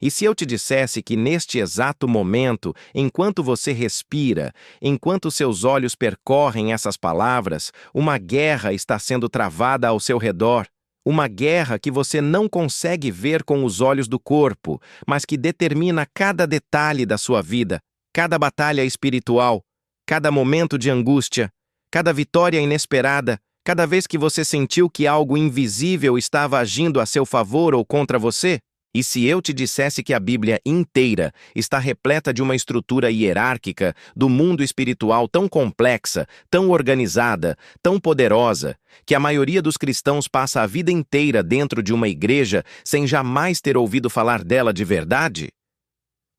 E se eu te dissesse que neste exato momento, enquanto você respira, enquanto seus olhos percorrem essas palavras, uma guerra está sendo travada ao seu redor, uma guerra que você não consegue ver com os olhos do corpo, mas que determina cada detalhe da sua vida, cada batalha espiritual, cada momento de angústia, cada vitória inesperada, cada vez que você sentiu que algo invisível estava agindo a seu favor ou contra você? E se eu te dissesse que a Bíblia inteira está repleta de uma estrutura hierárquica do mundo espiritual tão complexa, tão organizada, tão poderosa, que a maioria dos cristãos passa a vida inteira dentro de uma igreja sem jamais ter ouvido falar dela de verdade?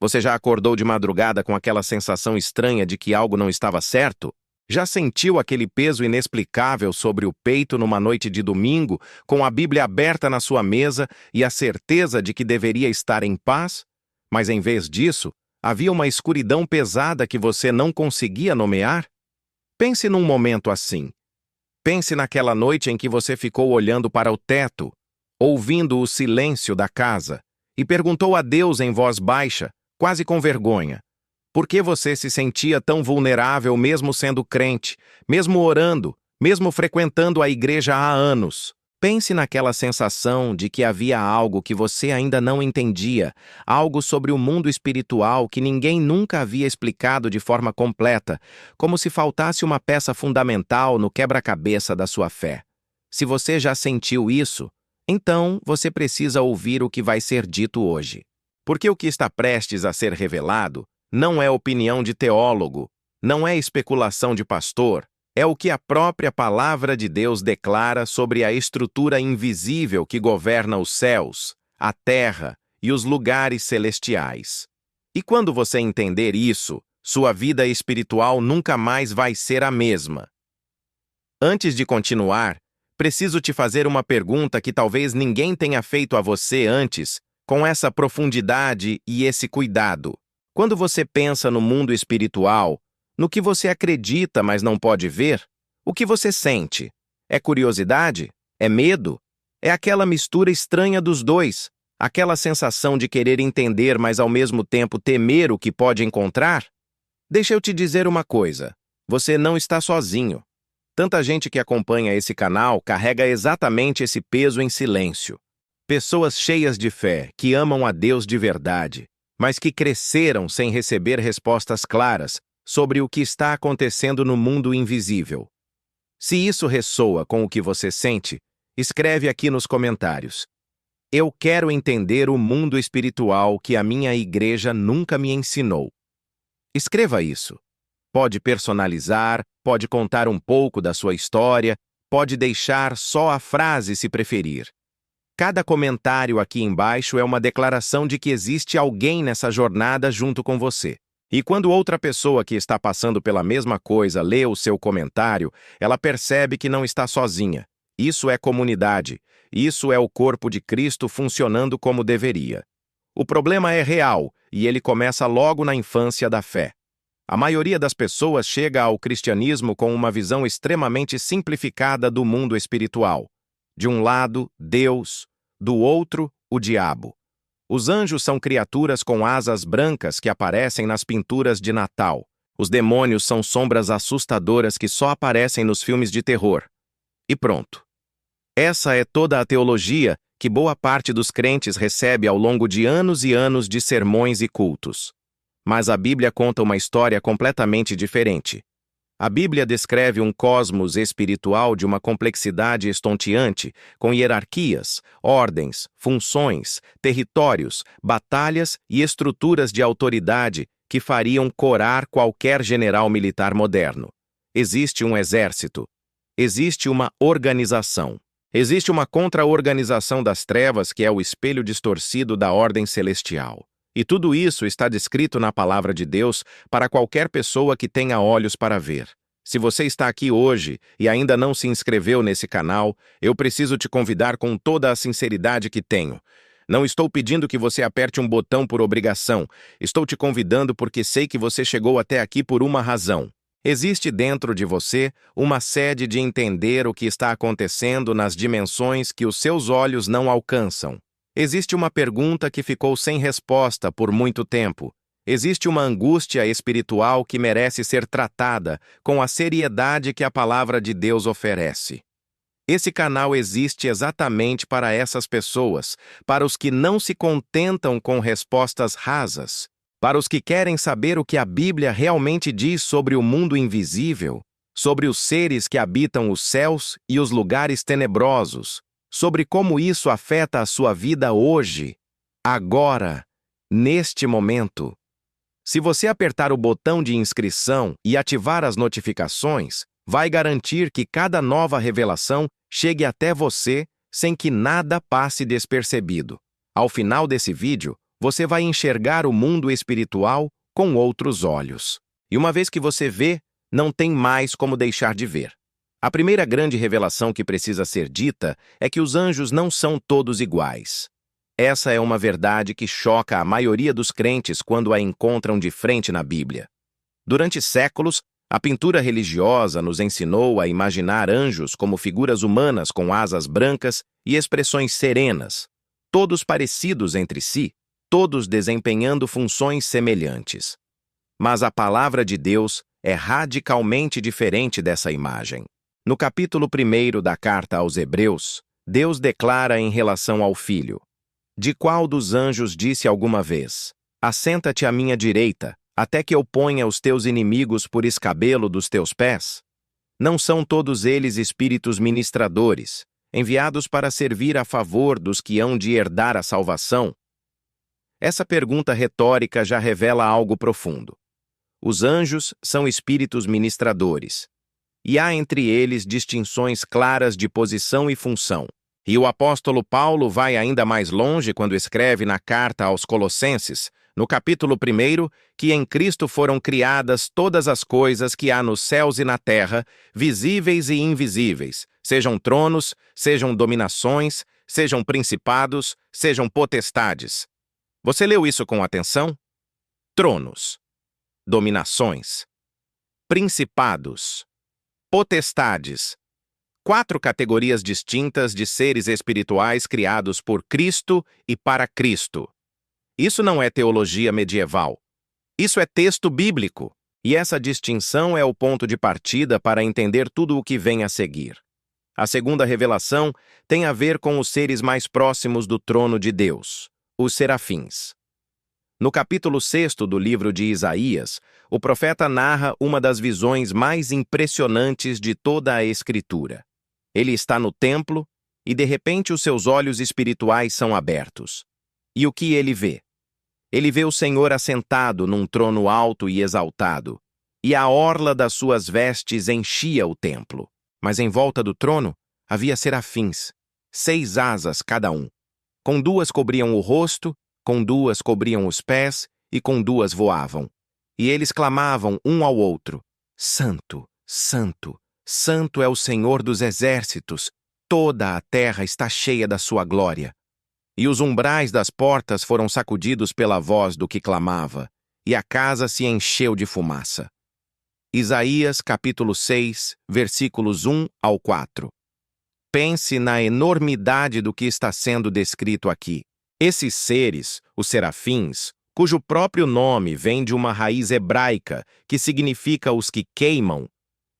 Você já acordou de madrugada com aquela sensação estranha de que algo não estava certo? Já sentiu aquele peso inexplicável sobre o peito numa noite de domingo, com a Bíblia aberta na sua mesa e a certeza de que deveria estar em paz? Mas em vez disso, havia uma escuridão pesada que você não conseguia nomear? Pense num momento assim. Pense naquela noite em que você ficou olhando para o teto, ouvindo o silêncio da casa, e perguntou a Deus em voz baixa, quase com vergonha: por que você se sentia tão vulnerável mesmo sendo crente, mesmo orando, mesmo frequentando a igreja há anos? Pense naquela sensação de que havia algo que você ainda não entendia, algo sobre o mundo espiritual que ninguém nunca havia explicado de forma completa, como se faltasse uma peça fundamental no quebra-cabeça da sua fé. Se você já sentiu isso, então você precisa ouvir o que vai ser dito hoje. Porque o que está prestes a ser revelado não é opinião de teólogo, não é especulação de pastor, é o que a própria palavra de Deus declara sobre a estrutura invisível que governa os céus, a terra e os lugares celestiais. E quando você entender isso, sua vida espiritual nunca mais vai ser a mesma. Antes de continuar, preciso te fazer uma pergunta que talvez ninguém tenha feito a você antes, com essa profundidade e esse cuidado. Quando você pensa no mundo espiritual, no que você acredita, mas não pode ver, o que você sente? É curiosidade? É medo? É aquela mistura estranha dos dois, aquela sensação de querer entender, mas ao mesmo tempo temer o que pode encontrar? Deixa eu te dizer uma coisa, você não está sozinho. Tanta gente que acompanha esse canal carrega exatamente esse peso em silêncio. Pessoas cheias de fé, que amam a Deus de verdade, mas que cresceram sem receber respostas claras sobre o que está acontecendo no mundo invisível. Se isso ressoa com o que você sente, escreve aqui nos comentários: eu quero entender o mundo espiritual que a minha igreja nunca me ensinou. Escreva isso. Pode personalizar, pode contar um pouco da sua história, pode deixar só a frase se preferir. Cada comentário aqui embaixo é uma declaração de que existe alguém nessa jornada junto com você. E quando outra pessoa que está passando pela mesma coisa lê o seu comentário, ela percebe que não está sozinha. Isso é comunidade. Isso é o corpo de Cristo funcionando como deveria. O problema é real e ele começa logo na infância da fé. A maioria das pessoas chega ao cristianismo com uma visão extremamente simplificada do mundo espiritual. De um lado, Deus, do outro, o diabo. Os anjos são criaturas com asas brancas que aparecem nas pinturas de Natal. Os demônios são sombras assustadoras que só aparecem nos filmes de terror. E pronto. Essa é toda a teologia que boa parte dos crentes recebe ao longo de anos e anos de sermões e cultos. Mas a Bíblia conta uma história completamente diferente. A Bíblia descreve um cosmos espiritual de uma complexidade estonteante, com hierarquias, ordens, funções, territórios, batalhas e estruturas de autoridade que fariam corar qualquer general militar moderno. Existe um exército. Existe uma organização. Existe uma contra-organização das trevas que é o espelho distorcido da ordem celestial. E tudo isso está descrito na palavra de Deus para qualquer pessoa que tenha olhos para ver. Se você está aqui hoje e ainda não se inscreveu nesse canal, eu preciso te convidar com toda a sinceridade que tenho. Não estou pedindo que você aperte um botão por obrigação. Estou te convidando porque sei que você chegou até aqui por uma razão. Existe dentro de você uma sede de entender o que está acontecendo nas dimensões que os seus olhos não alcançam. Existe uma pergunta que ficou sem resposta por muito tempo. Existe uma angústia espiritual que merece ser tratada com a seriedade que a palavra de Deus oferece. Esse canal existe exatamente para essas pessoas, para os que não se contentam com respostas rasas, para os que querem saber o que a Bíblia realmente diz sobre o mundo invisível, sobre os seres que habitam os céus e os lugares tenebrosos, sobre como isso afeta a sua vida hoje, agora, neste momento. Se você apertar o botão de inscrição e ativar as notificações, vai garantir que cada nova revelação chegue até você sem que nada passe despercebido. Ao final desse vídeo, você vai enxergar o mundo espiritual com outros olhos. E uma vez que você vê, não tem mais como deixar de ver. A primeira grande revelação que precisa ser dita é que os anjos não são todos iguais. Essa é uma verdade que choca a maioria dos crentes quando a encontram de frente na Bíblia. Durante séculos, a pintura religiosa nos ensinou a imaginar anjos como figuras humanas com asas brancas e expressões serenas, todos parecidos entre si, todos desempenhando funções semelhantes. Mas a palavra de Deus é radicalmente diferente dessa imagem. No capítulo 1 da carta aos Hebreus, Deus declara em relação ao Filho: de qual dos anjos disse alguma vez: assenta-te à minha direita, até que eu ponha os teus inimigos por escabelo dos teus pés? Não são todos eles espíritos ministradores, enviados para servir a favor dos que hão de herdar a salvação? Essa pergunta retórica já revela algo profundo. Os anjos são espíritos ministradores, e há entre eles distinções claras de posição e função. E o apóstolo Paulo vai ainda mais longe quando escreve na carta aos Colossenses, no capítulo 1, que em Cristo foram criadas todas as coisas que há nos céus e na terra, visíveis e invisíveis, sejam tronos, sejam dominações, sejam principados, sejam potestades. Você leu isso com atenção? Tronos, dominações, principados, potestades. 4 categorias distintas de seres espirituais criados por Cristo e para Cristo. Isso não é teologia medieval. Isso é texto bíblico. E essa distinção é o ponto de partida para entender tudo o que vem a seguir. A segunda revelação tem a ver com os seres mais próximos do trono de Deus, os serafins. No capítulo 6 do livro de Isaías, o profeta narra uma das visões mais impressionantes de toda a Escritura. Ele está no templo e, de repente, os seus olhos espirituais são abertos. E o que ele vê? Ele vê o Senhor assentado num trono alto e exaltado, e a orla das suas vestes enchia o templo. Mas em volta do trono havia serafins, 6 asas cada um. Com 2 cobriam o rosto, com 2 cobriam os pés e com 2 voavam. E eles clamavam um ao outro: Santo, Santo, Santo é o Senhor dos exércitos, toda a terra está cheia da sua glória. E os umbrais das portas foram sacudidos pela voz do que clamava, e a casa se encheu de fumaça. Isaías, capítulo 6, versículos 1 ao 4. Pense na enormidade do que está sendo descrito aqui. Esses seres, os serafins, cujo próprio nome vem de uma raiz hebraica que significa os que queimam,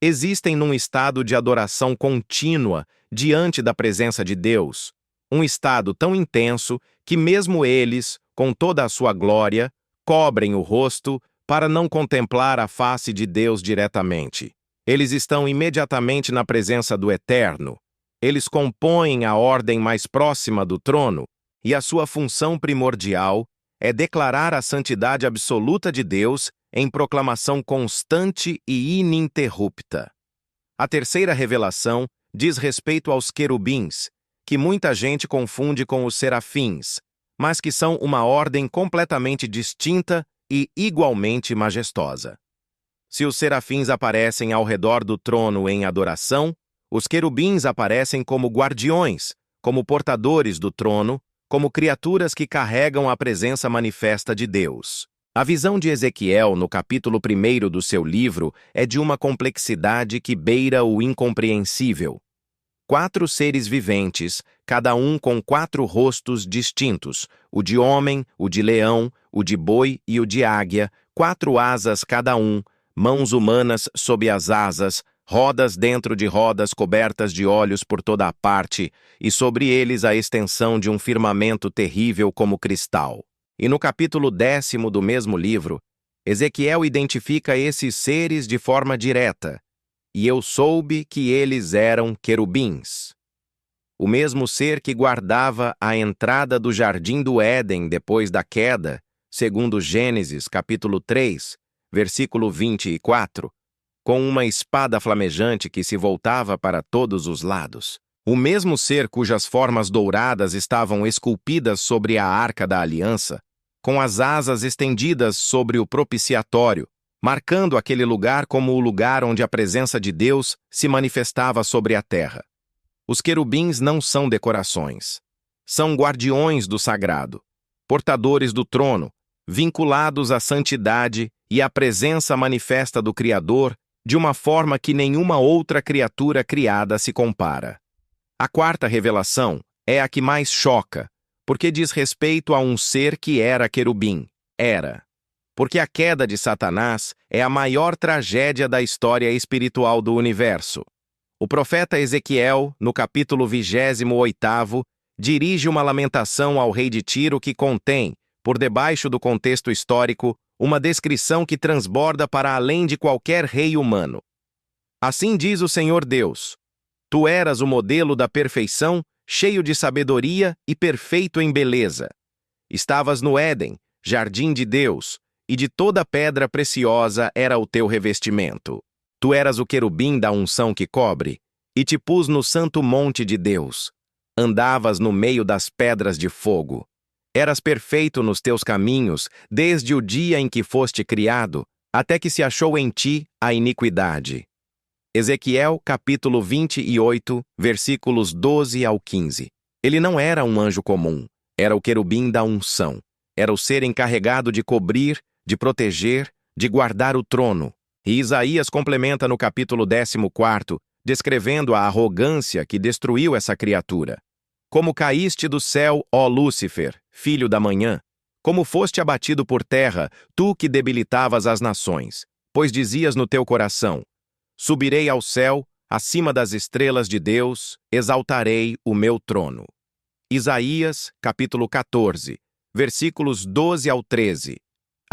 existem num estado de adoração contínua diante da presença de Deus, um estado tão intenso que mesmo eles, com toda a sua glória, cobrem o rosto para não contemplar a face de Deus diretamente. Eles estão imediatamente na presença do Eterno. Eles compõem a ordem mais próxima do trono, e a sua função primordial é declarar a santidade absoluta de Deus em proclamação constante e ininterrupta. A terceira revelação diz respeito aos querubins, que muita gente confunde com os serafins, mas que são uma ordem completamente distinta e igualmente majestosa. Se os serafins aparecem ao redor do trono em adoração, os querubins aparecem como guardiões, como portadores do trono, como criaturas que carregam a presença manifesta de Deus. A visão de Ezequiel no capítulo 1 do seu livro é de uma complexidade que beira o incompreensível. 4 seres viventes, cada um com 4 rostos distintos, o de homem, o de leão, o de boi e o de águia, 4 asas cada um, mãos humanas sob as asas, rodas dentro de rodas cobertas de olhos por toda a parte, e sobre eles a extensão de um firmamento terrível como cristal. E no capítulo 10º do mesmo livro, Ezequiel identifica esses seres de forma direta. E eu soube que eles eram querubins. O mesmo ser que guardava a entrada do jardim do Éden depois da queda, segundo Gênesis capítulo 3, versículo 24, com uma espada flamejante que se voltava para todos os lados. O mesmo ser cujas formas douradas estavam esculpidas sobre a Arca da Aliança, com as asas estendidas sobre o propiciatório, marcando aquele lugar como o lugar onde a presença de Deus se manifestava sobre a terra. Os querubins não são decorações. São guardiões do sagrado, portadores do trono, vinculados à santidade e à presença manifesta do Criador de uma forma que nenhuma outra criatura criada se compara. A 4ª revelação é a que mais choca, porque diz respeito a um ser que era querubim. Porque a queda de Satanás é a maior tragédia da história espiritual do universo. O profeta Ezequiel, no capítulo 28º, dirige uma lamentação ao rei de Tiro que contém, por debaixo do contexto histórico, uma descrição que transborda para além de qualquer rei humano. Assim diz o Senhor Deus: Tu eras o modelo da perfeição, cheio de sabedoria e perfeito em beleza. Estavas no Éden, jardim de Deus, e de toda pedra preciosa era o teu revestimento. Tu eras o querubim da unção que cobre, e te pus no santo monte de Deus. Andavas no meio das pedras de fogo. Eras perfeito nos teus caminhos, desde o dia em que foste criado, até que se achou em ti a iniquidade. Ezequiel, capítulo 28, versículos 12 ao 15. Ele não era um anjo comum, era o querubim da unção. Era o ser encarregado de cobrir, de proteger, de guardar o trono. E Isaías complementa no capítulo 14, descrevendo a arrogância que destruiu essa criatura. Como caíste do céu, ó Lúcifer, filho da manhã, como foste abatido por terra, tu que debilitavas as nações, pois dizias no teu coração: subirei ao céu, acima das estrelas de Deus, exaltarei o meu trono. Isaías, capítulo 14, versículos 12 ao 13.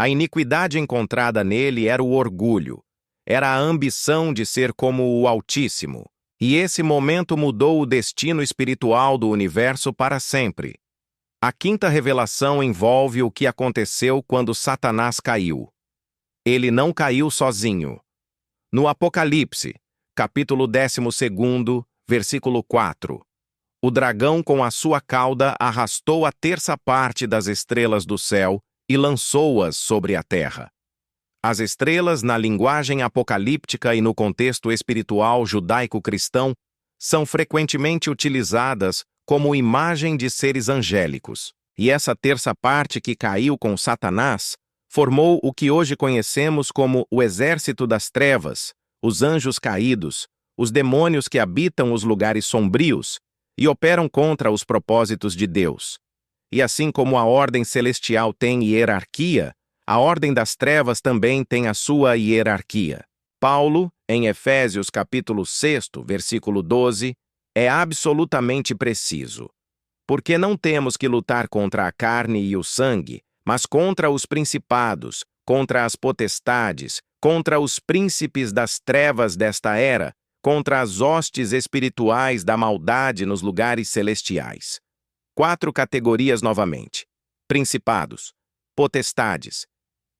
A iniquidade encontrada nele era o orgulho, era a ambição de ser como o Altíssimo, e esse momento mudou o destino espiritual do universo para sempre. A 5ª revelação envolve o que aconteceu quando Satanás caiu. Ele não caiu sozinho. No Apocalipse, capítulo 12, versículo 4, o dragão com a sua cauda arrastou a 1/3 parte das estrelas do céu e lançou-as sobre a terra. As estrelas, na linguagem apocalíptica e no contexto espiritual judaico-cristão, são frequentemente utilizadas como imagem de seres angélicos. E essa 1/3 parte que caiu com Satanás formou o que hoje conhecemos como o exército das trevas, os anjos caídos, os demônios que habitam os lugares sombrios e operam contra os propósitos de Deus. E assim como a ordem celestial tem hierarquia, a ordem das trevas também tem a sua hierarquia. Paulo, em Efésios capítulo 6, versículo 12, é absolutamente preciso. Porque não temos que lutar contra a carne e o sangue, mas contra os principados, contra as potestades, contra os príncipes das trevas desta era, contra as hostes espirituais da maldade nos lugares celestiais. 4 categorias novamente: principados, potestades,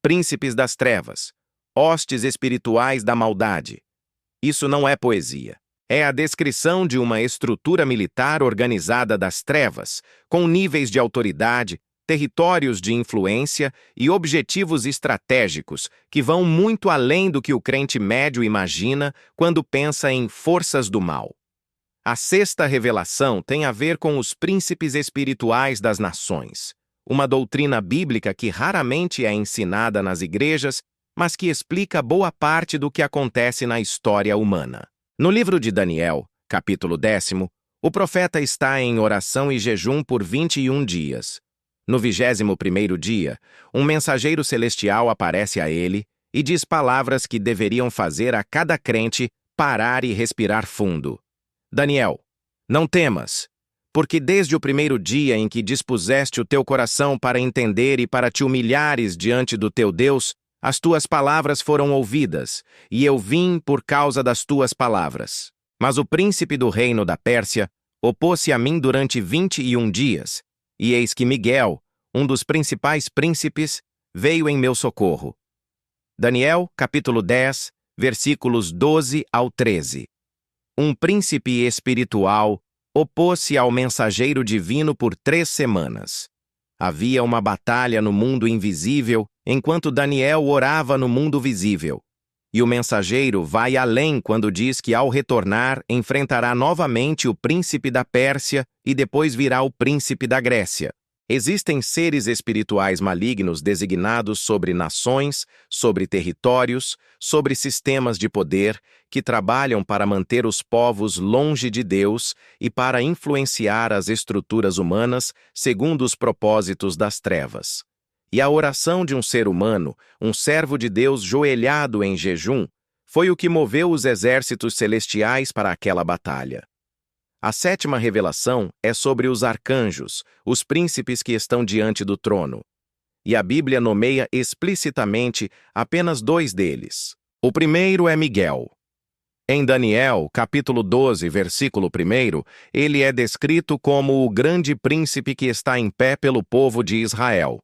príncipes das trevas, hostes espirituais da maldade. Isso não é poesia. É a descrição de uma estrutura militar organizada das trevas, com níveis de autoridade, territórios de influência e objetivos estratégicos que vão muito além do que o crente médio imagina quando pensa em forças do mal. A 6ª revelação tem a ver com os príncipes espirituais das nações, uma doutrina bíblica que raramente é ensinada nas igrejas, mas que explica boa parte do que acontece na história humana. No livro de Daniel, capítulo 10, o profeta está em oração e jejum por 21 dias. No 21º dia, um mensageiro celestial aparece a ele e diz palavras que deveriam fazer a cada crente parar e respirar fundo. Daniel, não temas, porque desde o primeiro dia em que dispuseste o teu coração para entender e para te humilhares diante do teu Deus, as tuas palavras foram ouvidas, e eu vim por causa das tuas palavras. Mas o príncipe do reino da Pérsia opôs-se a mim durante 21 dias, e eis que Miguel, um dos principais príncipes, veio em meu socorro. Daniel, capítulo 10, versículos 12 ao 13. Um príncipe espiritual opôs-se ao mensageiro divino por 3 semanas. Havia uma batalha no mundo invisível, enquanto Daniel orava no mundo visível. E o mensageiro vai além quando diz que, ao retornar, enfrentará novamente o príncipe da Pérsia e depois virá o príncipe da Grécia. Existem seres espirituais malignos designados sobre nações, sobre territórios, sobre sistemas de poder, que trabalham para manter os povos longe de Deus e para influenciar as estruturas humanas segundo os propósitos das trevas. E a oração de um ser humano, um servo de Deus joelhado em jejum, foi o que moveu os exércitos celestiais para aquela batalha. A 7ª revelação é sobre os arcanjos, os príncipes que estão diante do trono. E a Bíblia nomeia explicitamente apenas 2 deles. O primeiro é Miguel. Em Daniel, capítulo 12, versículo 1, ele é descrito como o grande príncipe que está em pé pelo povo de Israel.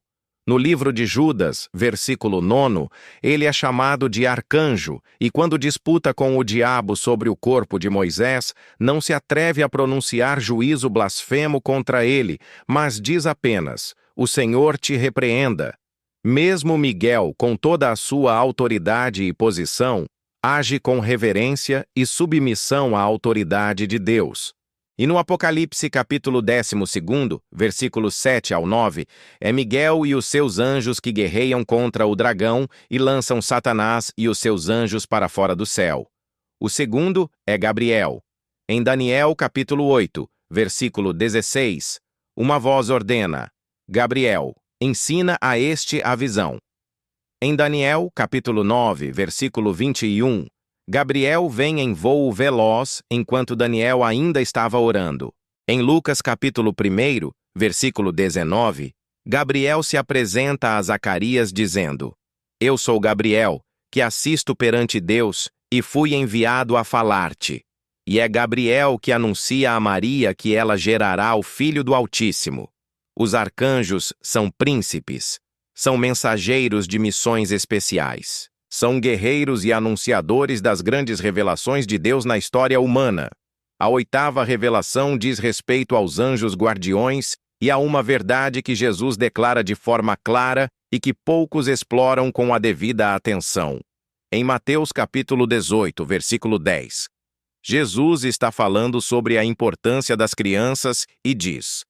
No livro de Judas, versículo 9, ele é chamado de arcanjo, e quando disputa com o diabo sobre o corpo de Moisés, não se atreve a pronunciar juízo blasfemo contra ele, mas diz apenas: "O Senhor te repreenda." Mesmo Miguel, com toda a sua autoridade e posição, age com reverência e submissão à autoridade de Deus. E no Apocalipse capítulo 12, versículos 7 ao 9, é Miguel e os seus anjos que guerreiam contra o dragão e lançam Satanás e os seus anjos para fora do céu. O segundo é Gabriel. Em Daniel capítulo 8, versículo 16, uma voz ordena: "Gabriel, ensina a este a visão." Em Daniel capítulo 9, versículo 21, Gabriel vem em voo veloz enquanto Daniel ainda estava orando. Em Lucas capítulo 1, versículo 19, Gabriel se apresenta a Zacarias dizendo: "Eu sou Gabriel, que assisto perante Deus, e fui enviado a falar-te." E é Gabriel que anuncia a Maria que ela gerará o Filho do Altíssimo. Os arcanjos são príncipes, são mensageiros de missões especiais. São guerreiros e anunciadores das grandes revelações de Deus na história humana. A 8ª revelação diz respeito aos anjos guardiões e a uma verdade que Jesus declara de forma clara e que poucos exploram com a devida atenção. Em Mateus capítulo 18, versículo 10, Jesus está falando sobre a importância das crianças e diz: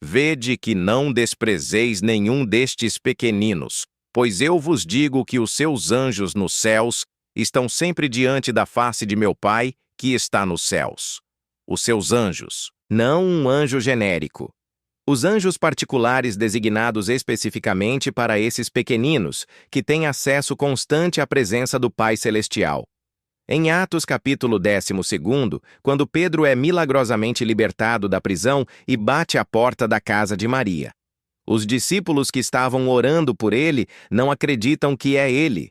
"Vede que não desprezeis nenhum destes pequeninos, pois eu vos digo que os seus anjos nos céus estão sempre diante da face de meu Pai, que está nos céus." Os seus anjos, não um anjo genérico. Os anjos particulares designados especificamente para esses pequeninos, que têm acesso constante à presença do Pai Celestial. Em Atos capítulo 12, quando Pedro é milagrosamente libertado da prisão e bate à porta da casa de Maria. Os discípulos que estavam orando por ele não acreditam que é ele.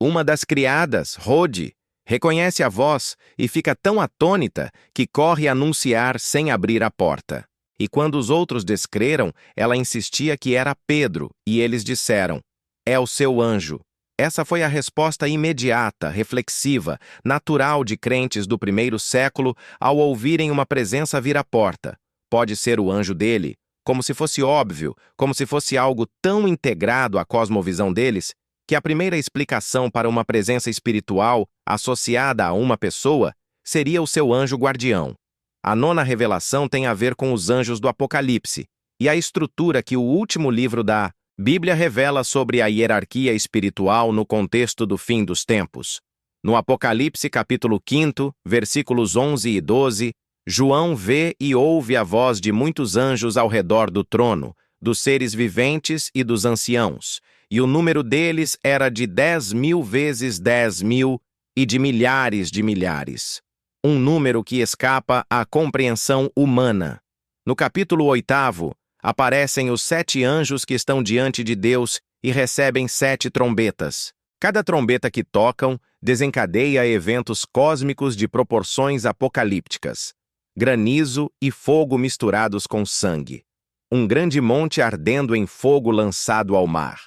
Uma das criadas, Rode, reconhece a voz e fica tão atônita que corre anunciar sem abrir a porta. E quando os outros descreram, ela insistia que era Pedro, e eles disseram: "É o seu anjo." Essa foi a resposta imediata, reflexiva, natural de crentes do primeiro século ao ouvirem uma presença vir à porta. Pode ser o anjo dele, como se fosse óbvio, como se fosse algo tão integrado à cosmovisão deles, que a primeira explicação para uma presença espiritual associada a uma pessoa seria o seu anjo guardião. A 9ª revelação tem a ver com os anjos do Apocalipse, e a estrutura que o último livro da Bíblia revela sobre a hierarquia espiritual no contexto do fim dos tempos. No Apocalipse capítulo 5, versículos 11 e 12, João vê e ouve a voz de muitos anjos ao redor do trono, dos seres viventes e dos anciãos, e o número deles era de 10.000 vezes 10.000 e de milhares. Um número que escapa à compreensão humana. No capítulo 8º, aparecem os 7 anjos que estão diante de Deus e recebem 7 trombetas. Cada trombeta que tocam desencadeia eventos cósmicos de proporções apocalípticas. Granizo e fogo misturados com sangue. Um grande monte ardendo em fogo lançado ao mar.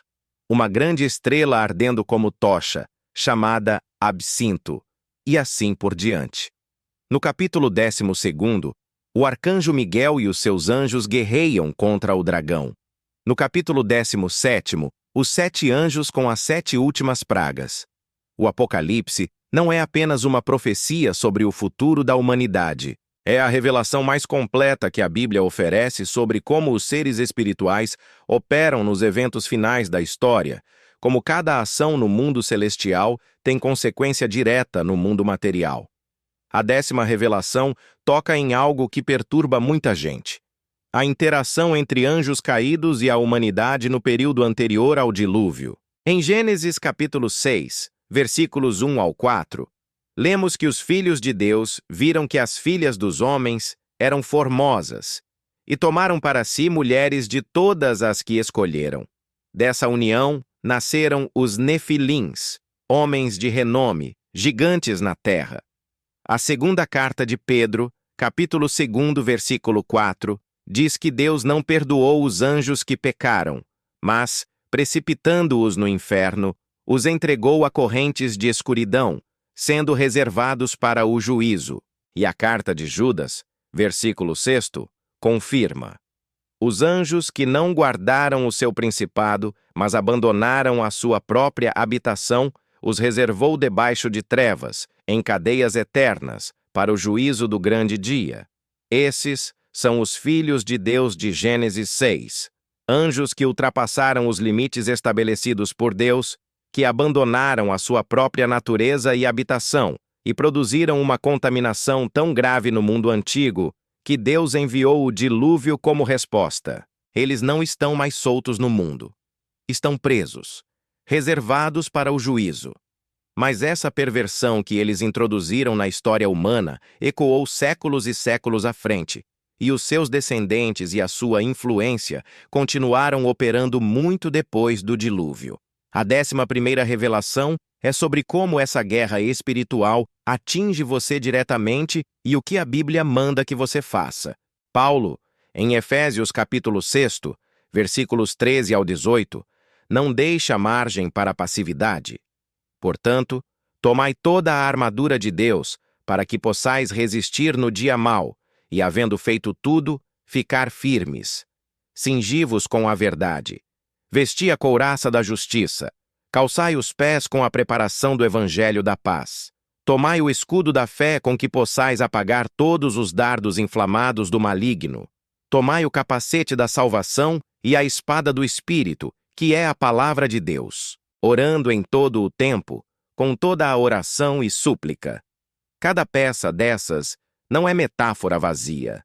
Uma grande estrela ardendo como tocha, chamada absinto, e assim por diante. No capítulo 12º, o arcanjo Miguel e os seus anjos guerreiam contra o dragão. No capítulo 17º, os 7 anjos com as 7 últimas pragas. O Apocalipse não é apenas uma profecia sobre o futuro da humanidade. É a revelação mais completa que a Bíblia oferece sobre como os seres espirituais operam nos eventos finais da história, como cada ação no mundo celestial tem consequência direta no mundo material. A 10ª revelação toca em algo que perturba muita gente: a interação entre anjos caídos e a humanidade no período anterior ao dilúvio. Em Gênesis capítulo 6, versículos 1 ao 4, lemos que os filhos de Deus viram que as filhas dos homens eram formosas e tomaram para si mulheres de todas as que escolheram. Dessa união nasceram os Nefilins, homens de renome, gigantes na terra. A segunda carta de Pedro, capítulo 2, versículo 4, diz que Deus não perdoou os anjos que pecaram, mas, precipitando-os no inferno, os entregou a correntes de escuridão, sendo reservados para o juízo. E a carta de Judas, versículo 6, confirma: os anjos que não guardaram o seu principado, mas abandonaram a sua própria habitação, os reservou debaixo de trevas, em cadeias eternas, para o juízo do grande dia. Esses são os filhos de Deus de Gênesis 6, anjos que ultrapassaram os limites estabelecidos por Deus, que abandonaram a sua própria natureza e habitação, e produziram uma contaminação tão grave no mundo antigo, que Deus enviou o dilúvio como resposta. Eles não estão mais soltos no mundo. Estão presos, reservados para o juízo. Mas essa perversão que eles introduziram na história humana ecoou séculos e séculos à frente, e os seus descendentes e a sua influência continuaram operando muito depois do dilúvio. A 11ª revelação é sobre como essa guerra espiritual atinge você diretamente e o que a Bíblia manda que você faça. Paulo, em Efésios capítulo 6, versículos 13 ao 18, não deixa margem para a passividade. Portanto, tomai toda a armadura de Deus, para que possais resistir no dia mau, e, havendo feito tudo, ficar firmes. Cingi-vos com a verdade. Vesti a couraça da justiça. Calçai os pés com a preparação do evangelho da paz. Tomai o escudo da fé com que possais apagar todos os dardos inflamados do maligno. Tomai o capacete da salvação e a espada do Espírito, que é a palavra de Deus, orando em todo o tempo, com toda a oração e súplica. Cada peça dessas não é metáfora vazia.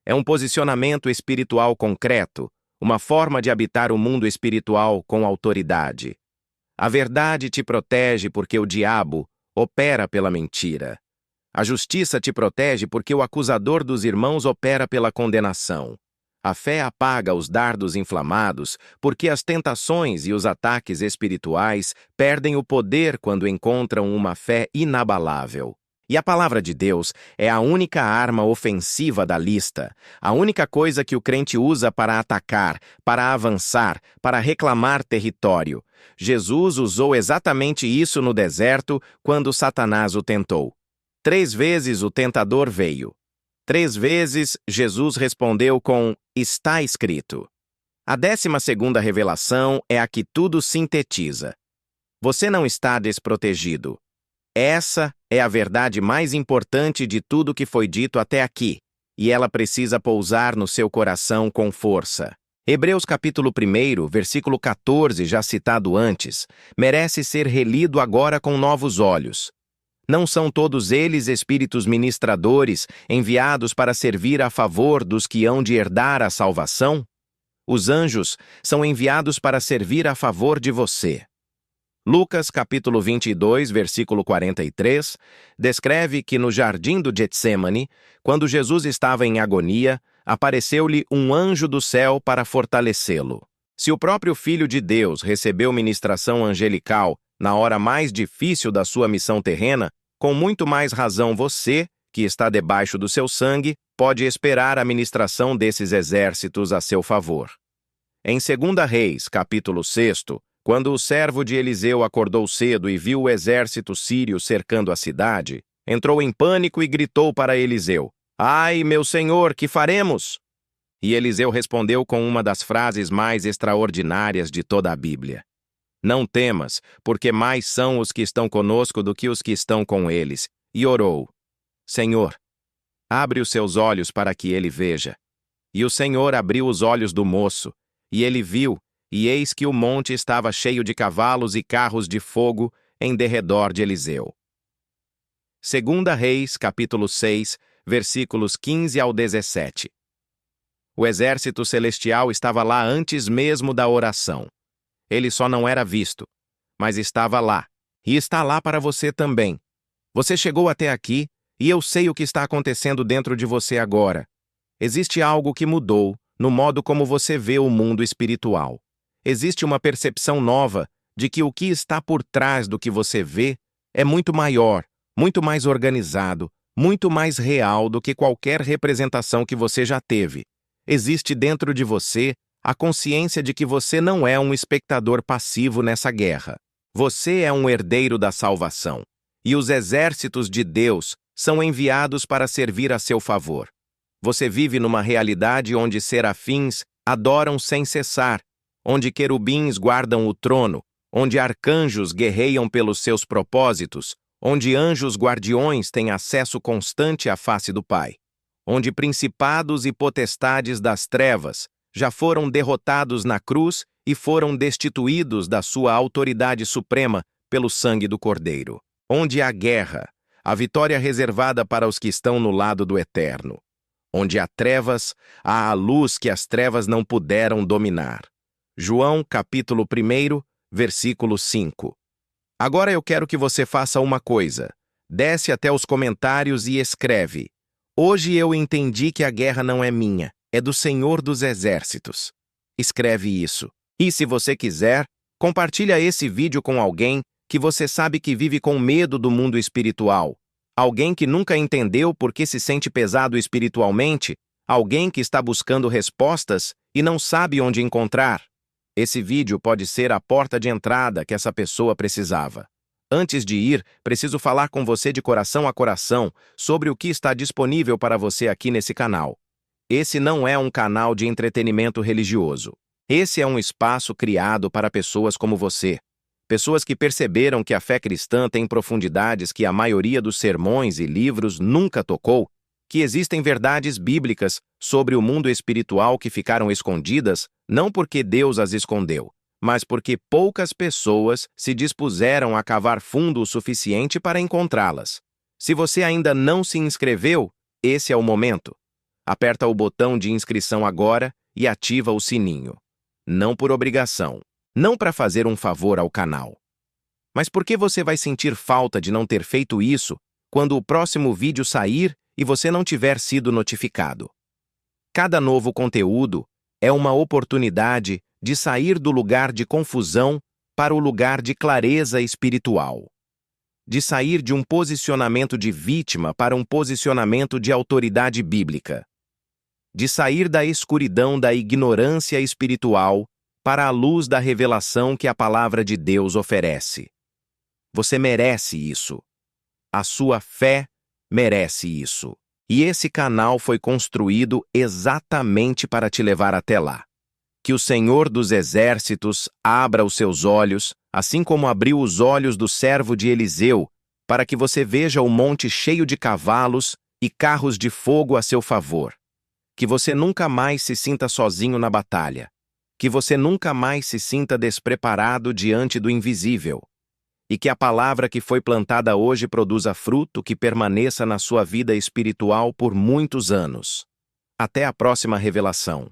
É um posicionamento espiritual concreto, uma forma de habitar o mundo espiritual com autoridade. A verdade te protege porque o diabo opera pela mentira. A justiça te protege porque o acusador dos irmãos opera pela condenação. A fé apaga os dardos inflamados porque as tentações e os ataques espirituais perdem o poder quando encontram uma fé inabalável. E a palavra de Deus é a única arma ofensiva da lista, a única coisa que o crente usa para atacar, para avançar, para reclamar território. Jesus usou exatamente isso no deserto quando Satanás o tentou. 3 vezes o tentador veio. 3 vezes Jesus respondeu com: está escrito. A 12ª revelação é a que tudo sintetiza. Você não está desprotegido. Essa é a verdade mais importante de tudo que foi dito até aqui, e ela precisa pousar no seu coração com força. Hebreus capítulo 1, versículo 14, já citado antes, merece ser relido agora com novos olhos. Não são todos eles espíritos ministradores enviados para servir a favor dos que hão de herdar a salvação? Os anjos são enviados para servir a favor de você. Lucas capítulo 22, versículo 43, descreve que no jardim do Getsêmani, quando Jesus estava em agonia, apareceu-lhe um anjo do céu para fortalecê-lo. Se o próprio Filho de Deus recebeu ministração angelical na hora mais difícil da sua missão terrena, com muito mais razão você, que está debaixo do seu sangue, pode esperar a ministração desses exércitos a seu favor. Em 2 Reis, capítulo 6, quando o servo de Eliseu acordou cedo e viu o exército sírio cercando a cidade, entrou em pânico e gritou para Eliseu: "Ai, meu senhor, que faremos?" E Eliseu respondeu com uma das frases mais extraordinárias de toda a Bíblia: "Não temas, porque mais são os que estão conosco do que os que estão com eles." E orou: "Senhor, abre os seus olhos para que ele veja." E o Senhor abriu os olhos do moço, e ele viu, e eis que o monte estava cheio de cavalos e carros de fogo em derredor de Eliseu. 2 Reis, capítulo 6, versículos 15 ao 17. O exército celestial estava lá antes mesmo da oração. Ele só não era visto, mas estava lá, e está lá para você também. Você chegou até aqui, e eu sei o que está acontecendo dentro de você agora. Existe algo que mudou no modo como você vê o mundo espiritual. Existe uma percepção nova de que o que está por trás do que você vê é muito maior, muito mais organizado, muito mais real do que qualquer representação que você já teve. Existe dentro de você a consciência de que você não é um espectador passivo nessa guerra. Você é um herdeiro da salvação, e os exércitos de Deus são enviados para servir a seu favor. Você vive numa realidade onde serafins adoram sem cessar, onde querubins guardam o trono, onde arcanjos guerreiam pelos seus propósitos, onde anjos guardiões têm acesso constante à face do Pai, onde principados e potestades das trevas já foram derrotados na cruz e foram destituídos da sua autoridade suprema pelo sangue do Cordeiro, onde há guerra, a vitória reservada para os que estão no lado do Eterno, onde há trevas, há a luz que as trevas não puderam dominar. João, capítulo 1, versículo 5. Agora eu quero que você faça uma coisa. Desce até os comentários e escreve: "Hoje eu entendi que a guerra não é minha, é do Senhor dos Exércitos." Escreve isso. E se você quiser, compartilha esse vídeo com alguém que você sabe que vive com medo do mundo espiritual. Alguém que nunca entendeu por que se sente pesado espiritualmente. Alguém que está buscando respostas e não sabe onde encontrar. Esse vídeo pode ser a porta de entrada que essa pessoa precisava. Antes de ir, preciso falar com você de coração a coração sobre o que está disponível para você aqui nesse canal. Esse não é um canal de entretenimento religioso. Esse é um espaço criado para pessoas como você. Pessoas que perceberam que a fé cristã tem profundidades que a maioria dos sermões e livros nunca tocou, que existem verdades bíblicas sobre o mundo espiritual que ficaram escondidas, não porque Deus as escondeu, mas porque poucas pessoas se dispuseram a cavar fundo o suficiente para encontrá-las. Se você ainda não se inscreveu, esse é o momento. Aperta o botão de inscrição agora e ativa o sininho. Não por obrigação, não para fazer um favor ao canal. Mas por que você vai sentir falta de não ter feito isso quando o próximo vídeo sair e você não tiver sido notificado? Cada novo conteúdo é uma oportunidade de sair do lugar de confusão para o lugar de clareza espiritual. De sair de um posicionamento de vítima para um posicionamento de autoridade bíblica. De sair da escuridão da ignorância espiritual para a luz da revelação que a palavra de Deus oferece. Você merece isso. A sua fé merece isso. E esse canal foi construído exatamente para te levar até lá. Que o Senhor dos Exércitos abra os seus olhos, assim como abriu os olhos do servo de Eliseu, para que você veja o monte cheio de cavalos e carros de fogo a seu favor. Que você nunca mais se sinta sozinho na batalha. Que você nunca mais se sinta despreparado diante do invisível. e que a palavra que foi plantada hoje produza fruto que permaneça na sua vida espiritual por muitos anos. Até a próxima revelação.